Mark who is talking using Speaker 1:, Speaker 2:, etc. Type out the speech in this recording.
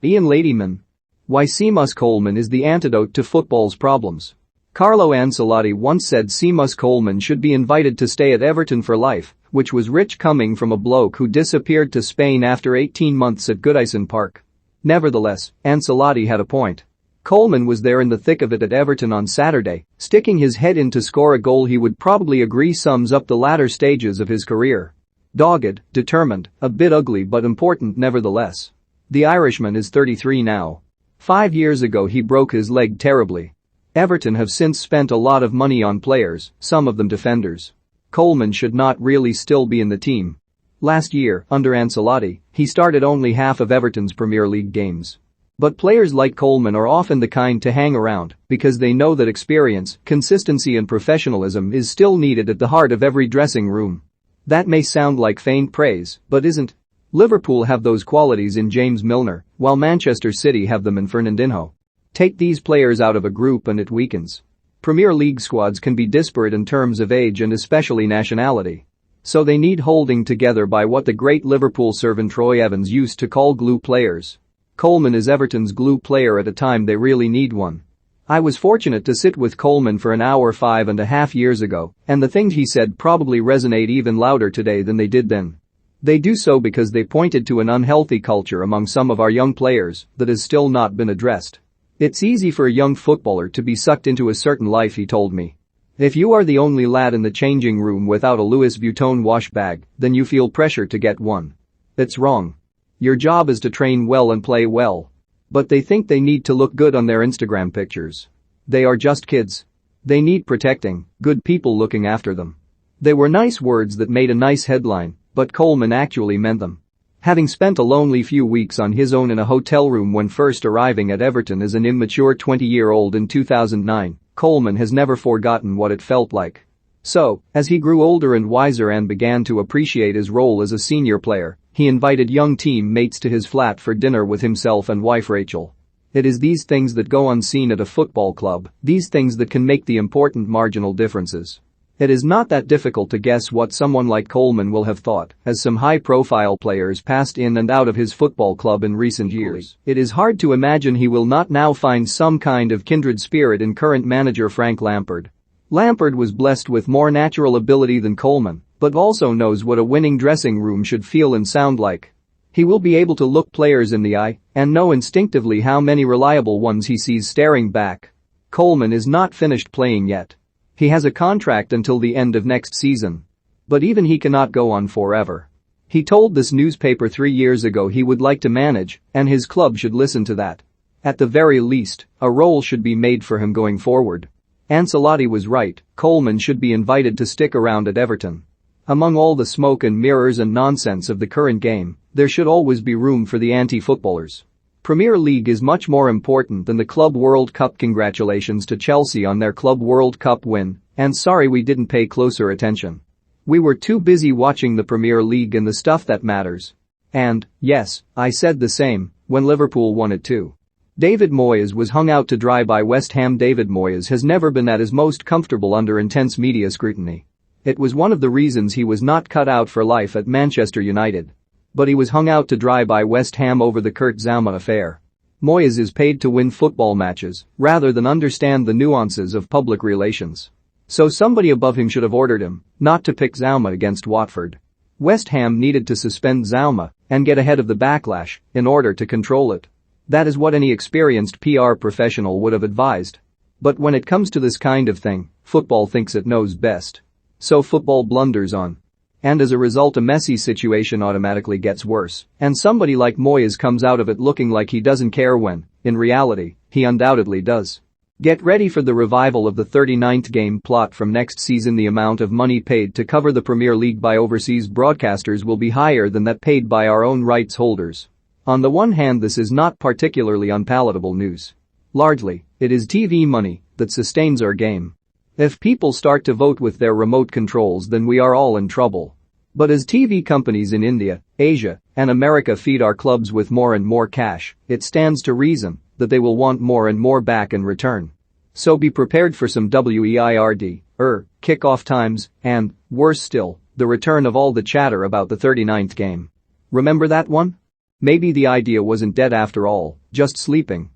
Speaker 1: IANLADYMAN. Why Seamus Coleman is the antidote to football's problems. Carlo Ancelotti once said Seamus Coleman should be invited to stay at Everton for life, which was rich coming from a bloke who disappeared to Spain after 18 months at Goodison Park. Nevertheless, Ancelotti had a point. Coleman was there in the thick of it at Everton on Saturday, sticking his head in to score a goal he would probably agree sums up the latter stages of his career. Dogged, determined, a bit ugly but important nevertheless. The Irishman is 33 now. 5 years ago he broke his leg terribly. Everton have since spent a lot of money on players, some of them defenders. Coleman should not really still be in the team. Last year, under Ancelotti, he started only half of Everton's Premier League games. But players like Coleman are often the kind to hang around because they know that experience, consistency and professionalism is still needed at the heart of every dressing room. That may sound like faint praise, but isn't. Liverpool have those qualities in James Milner, while Manchester City have them in Fernandinho. Take these players out of a group and it weakens. Premier League squads can be disparate in terms of age and especially nationality. So they need holding together by what the great Liverpool servant Troy Evans used to call glue players. Coleman is Everton's glue player at a time they really need one. I was fortunate to sit with Coleman for an hour 5.5 years ago, and the things he said probably resonate even louder today than they did then. They do so because they pointed to an unhealthy culture among some of our young players that has still not been addressed. It's easy for a young footballer to be sucked into a certain life, he told me. If you are the only lad in the changing room without a Louis Vuitton wash bag, then you feel pressure to get one. It's wrong. Your job is to train well and play well. But they think they need to look good on their Instagram pictures. They are just kids. They need protecting, good people looking after them. They were nice words that made a nice headline, but Coleman actually meant them. Having spent a lonely few weeks on his own in a hotel room when first arriving at Everton as an immature 20-year-old in 2009, Coleman has never forgotten what it felt like. So, as he grew older and wiser and began to appreciate his role as a senior player, he invited young team mates to his flat for dinner with himself and wife Rachel. It is these things that go unseen at a football club, these things that can make the important marginal differences. It is not that difficult to guess what someone like Coleman will have thought, as some high-profile players passed in and out of his football club in recent years. It is hard to imagine he will not now find some kind of kindred spirit in current manager Frank Lampard. Lampard was blessed with more natural ability than Coleman, but also knows what a winning dressing room should feel and sound like. He will be able to look players in the eye and know instinctively how many reliable ones he sees staring back. Coleman is not finished playing yet. He has a contract until the end of next season. But even he cannot go on forever. He told this newspaper 3 years ago he would like to manage, and his club should listen to that. At the very least, a role should be made for him going forward. Ancelotti was right, Coleman should be invited to stick around at Everton. Among all the smoke and mirrors and nonsense of the current game, there should always be room for the anti-footballers. Premier League is much more important than the Club World Cup. Congratulations to Chelsea on their Club World Cup win, and sorry we didn't pay closer attention. We were too busy watching the Premier League and the stuff that matters. And, yes, I said the same when Liverpool won it too. David Moyes was hung out to dry by West Ham. David Moyes has never been at his most comfortable under intense media scrutiny. It was one of the reasons he was not cut out for life at Manchester United. But he was hung out to dry by West Ham over the Kurt Zouma affair. Moyes is paid to win football matches rather than understand the nuances of public relations. So somebody above him should have ordered him not to pick Zouma against Watford. West Ham needed to suspend Zouma and get ahead of the backlash in order to control it. That is what any experienced PR professional would have advised. But when it comes to this kind of thing, football thinks it knows best. So football blunders on. And as a result a messy situation automatically gets worse, and somebody like Moyes comes out of it looking like he doesn't care when, in reality, he undoubtedly does. Get ready for the revival of the 39th game plot from next season. The amount of money paid to cover the Premier League by overseas broadcasters will be higher than that paid by our own rights holders. On the one hand, this is not particularly unpalatable news. Largely, it is TV money that sustains our game. If people start to vote with their remote controls, then we are all in trouble. But as TV companies in India, Asia, and America feed our clubs with more and more cash, it stands to reason that they will want more and more back in return. So be prepared for some weird, kick-off times, and, worse still, the return of all the chatter about the 39th game. Remember that one? Maybe the idea wasn't dead after all, just sleeping.